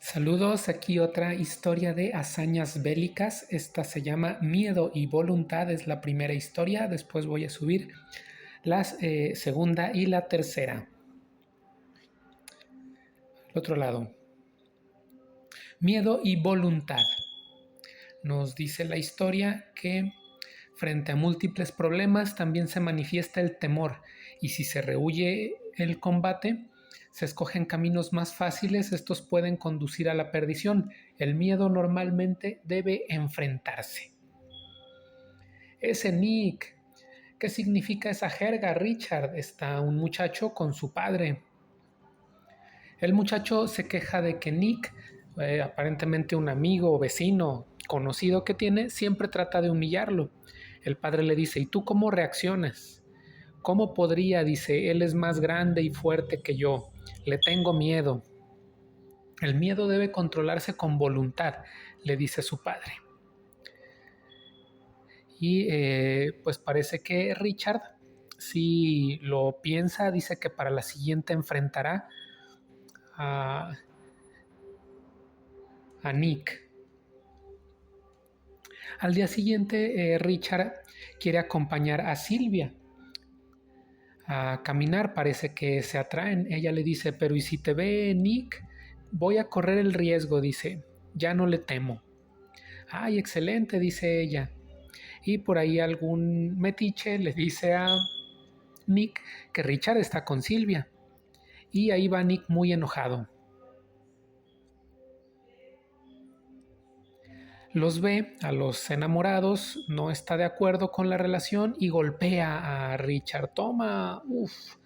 Saludos, aquí otra historia de hazañas bélicas. Esta se llama Miedo y Voluntad, es la primera historia. Después voy a subir la segunda y la tercera. Al otro lado. Miedo y voluntad. Nos dice la historia que frente a múltiples problemas también se manifiesta el temor, y si se rehúye el combate, se escogen caminos más fáciles. Estos pueden conducir a la perdición. El miedo normalmente debe enfrentarse. Ese Nick, ¿qué significa esa jerga, Richard? Está un muchacho con su padre. El muchacho se queja de que Nick, aparentemente un amigo o vecino conocido que tiene, siempre trata de humillarlo. El padre le dice: ¿y tú cómo reaccionas? ¿Cómo podría? Dice: él es más grande y fuerte que yo. Le tengo miedo. El miedo debe controlarse con voluntad, le dice su padre. Y pues parece que Richard, si lo piensa, dice que para la siguiente enfrentará a, a Nick. Al día siguiente, Richard quiere acompañar a Silvia a caminar, parece que se atraen. Ella le dice: pero ¿y si te ve Nick? Voy a correr el riesgo, dice, ya no le temo. Ay, excelente, dice ella. Y por ahí algún metiche le dice a Nick que Richard está con Silvia. Y ahí va Nick muy enojado. Los ve a los enamorados, no está de acuerdo con la relación y golpea a Richard. Toma, uff.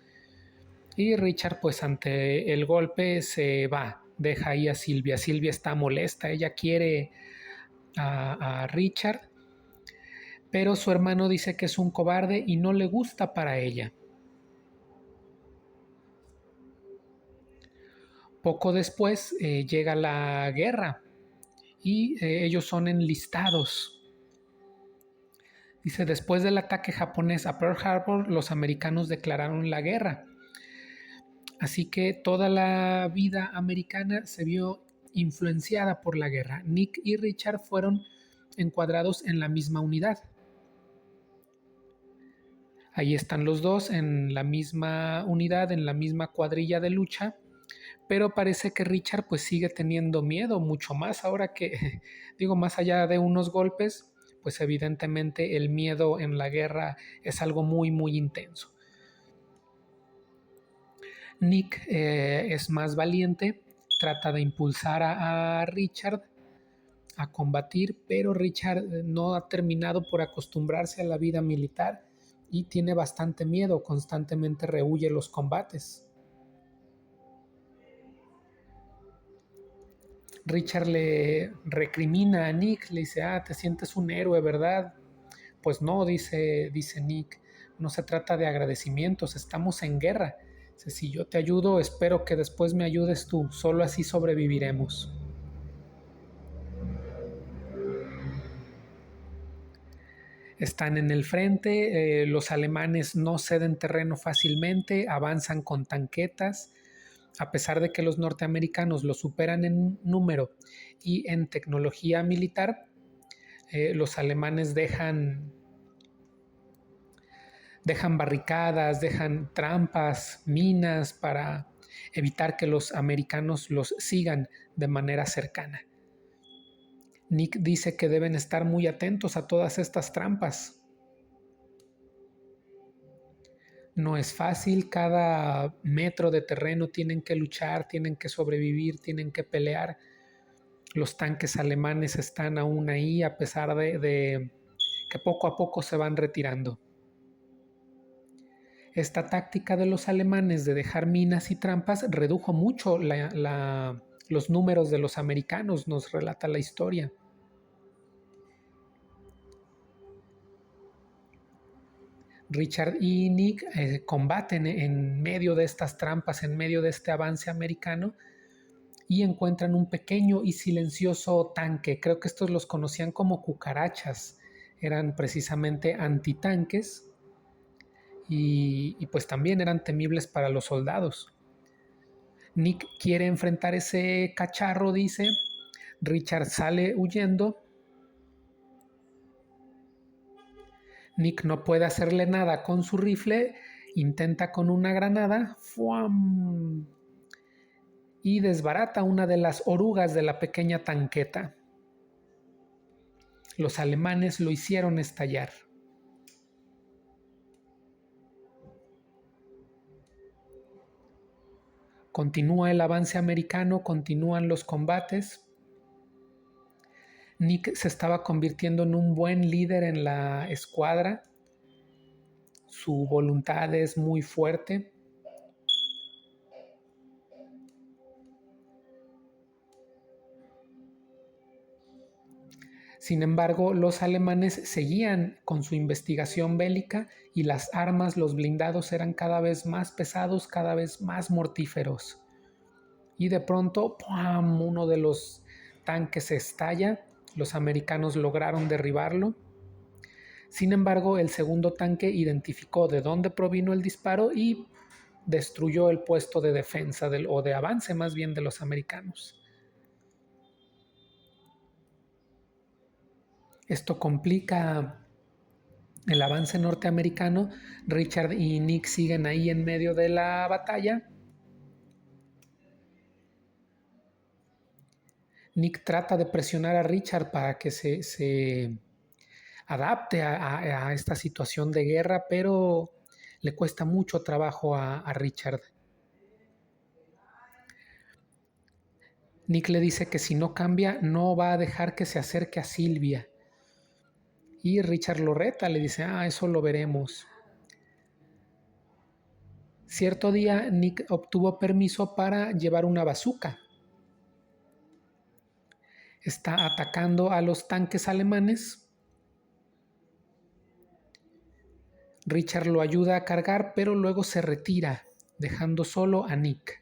Y Richard, pues ante el golpe se va, deja ahí a Silvia. Silvia está molesta, ella quiere a Richard, pero su hermano dice que es un cobarde y no le gusta para ella. Poco después llega la guerra y ellos son enlistados. Dice: después del ataque japonés a Pearl Harbor, los americanos declararon la guerra. Así que toda la vida americana se vio influenciada por la guerra. Nick y Richard fueron encuadrados en la misma unidad. Ahí están los dos en la misma unidad, en la misma cuadrilla de lucha, pero parece que Richard pues sigue teniendo miedo, mucho más ahora que, digo, más allá de unos golpes, pues evidentemente el miedo en la guerra es algo muy, muy intenso. Nick es más valiente, trata de impulsar a Richard a combatir, pero Richard no ha terminado por acostumbrarse a la vida militar y tiene bastante miedo, constantemente rehúye los combates. Richard le recrimina a Nick, le dice: te sientes un héroe, ¿verdad? Pues no, dice Nick, no se trata de agradecimientos, estamos en guerra. Dice: si yo te ayudo, espero que después me ayudes tú, solo así sobreviviremos. Están en el frente, los alemanes no ceden terreno fácilmente, avanzan con tanquetas, a pesar de que los norteamericanos los superan en número y en tecnología militar. Los alemanes dejan barricadas, dejan trampas, minas para evitar que los americanos los sigan de manera cercana. Nick dice que deben estar muy atentos a todas estas trampas. No es fácil, cada metro de terreno tienen que luchar, tienen que sobrevivir, tienen que pelear. Los tanques alemanes están aún ahí a pesar de que poco a poco se van retirando. Esta táctica de los alemanes de dejar minas y trampas redujo mucho los números de los americanos, nos relata la historia. Richard y Nick combaten en medio de estas trampas, en medio de este avance americano, y encuentran un pequeño y silencioso tanque. Creo que estos los conocían como cucarachas. Eran precisamente antitanques y pues también eran temibles para los soldados. Nick quiere enfrentar ese cacharro, dice. Richard sale huyendo. Nick no puede hacerle nada con su rifle. Intenta con una granada. ¡Fuam! Y desbarata una de las orugas de la pequeña tanqueta. Los alemanes lo hicieron estallar. Continúa el avance americano, continúan los combates. Nick se estaba convirtiendo en un buen líder en la escuadra. Su voluntad es muy fuerte. Sin embargo, los alemanes seguían con su investigación bélica y las armas, los blindados eran cada vez más pesados, cada vez más mortíferos. Y de pronto, ¡pum!, uno de los tanques se estalla. Los americanos lograron derribarlo. Sin embargo, el segundo tanque identificó de dónde provino el disparo y destruyó el puesto de defensa o de avance más bien de los americanos. Esto complica el avance norteamericano. Richard y Nick siguen ahí en medio de la batalla. Nick trata de presionar a Richard para que se adapte a esta situación de guerra, pero le cuesta mucho trabajo a Richard. Nick le dice que si no cambia, no va a dejar que se acerque a Sylvia. Y Richard lo reta, le dice, eso lo veremos. Cierto día, Nick obtuvo permiso para llevar una bazooka. Está atacando a los tanques alemanes. Richard lo ayuda a cargar, pero luego se retira, dejando solo a Nick,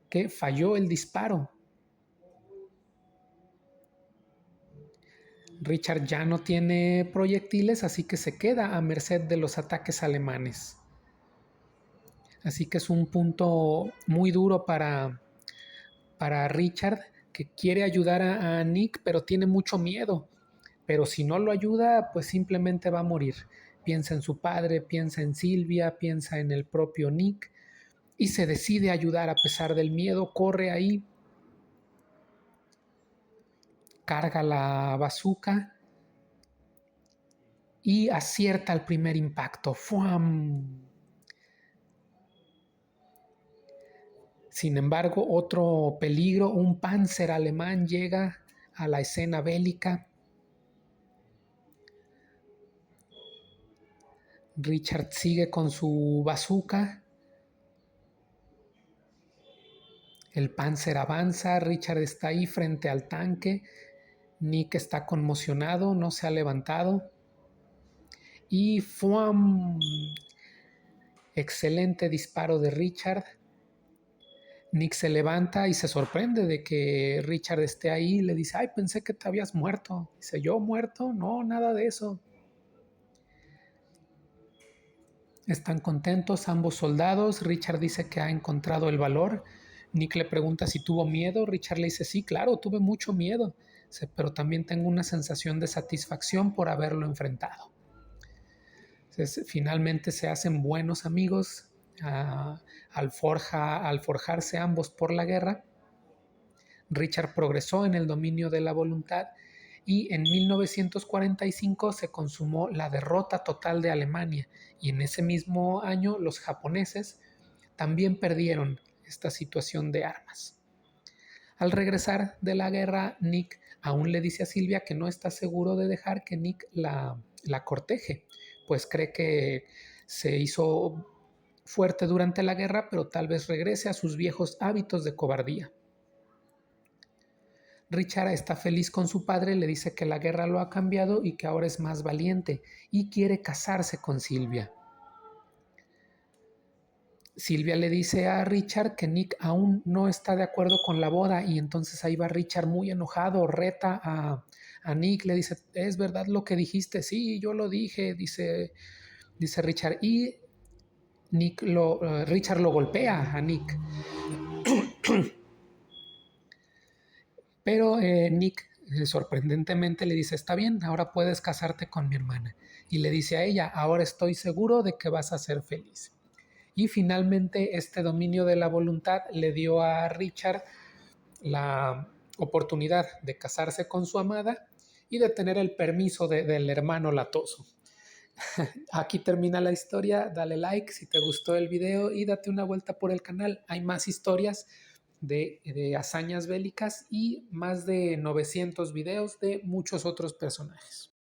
que falló el disparo. Richard ya no tiene proyectiles, así que se queda a merced de los ataques alemanes. Así que es un punto muy duro para Richard, que quiere ayudar a Nick, pero tiene mucho miedo. Pero si no lo ayuda, pues simplemente va a morir. Piensa en su padre, piensa en Sylvia, piensa en el propio Nick y se decide a ayudar a pesar del miedo. Corre ahí, carga la bazooka y acierta el primer impacto. ¡Fuam! Sin embargo, otro peligro, un Panzer alemán llega a la escena bélica. Richard sigue con su bazooka. El Panzer avanza, Richard está ahí frente al tanque. Nick está conmocionado, no se ha levantado. Y ¡fuam! Excelente disparo de Richard. Nick se levanta y se sorprende de que Richard esté ahí. Le dice, pensé que te habías muerto. Dice, ¿yo muerto? No, nada de eso. Están contentos ambos soldados. Richard dice que ha encontrado el valor. Nick le pregunta si tuvo miedo. Richard le dice, sí, claro, tuve mucho miedo. Dice, pero también tengo una sensación de satisfacción por haberlo enfrentado. Entonces, finalmente se hacen buenos amigos al forjarse ambos por la guerra. Richard progresó en el dominio de la voluntad y en 1945 se consumó la derrota total de Alemania y en ese mismo año los japoneses también perdieron esta situación de armas. Al regresar de la guerra, Nick aún le dice a Sylvia que no está seguro de dejar que Nick la corteje, pues cree que se hizo fuerte durante la guerra, pero tal vez regrese a sus viejos hábitos de cobardía. Richard está feliz con su padre, le dice que la guerra lo ha cambiado y que ahora es más valiente y quiere casarse con Sylvia. Sylvia le dice a Richard que Nick aún no está de acuerdo con la boda y entonces ahí va Richard muy enojado, reta a Nick, le dice, ¿es verdad lo que dijiste? Sí, yo lo dije, dice Richard, y Richard lo golpea a Nick. Pero Nick sorprendentemente le dice, está bien, ahora puedes casarte con mi hermana. Y le dice a ella, ahora estoy seguro de que vas a ser feliz. Y finalmente este dominio de la voluntad le dio a Richard la oportunidad de casarse con su amada y de tener el permiso del hermano latoso. Aquí termina la historia, dale like si te gustó el video y date una vuelta por el canal. Hay más historias de hazañas bélicas y más de 900 videos de muchos otros personajes.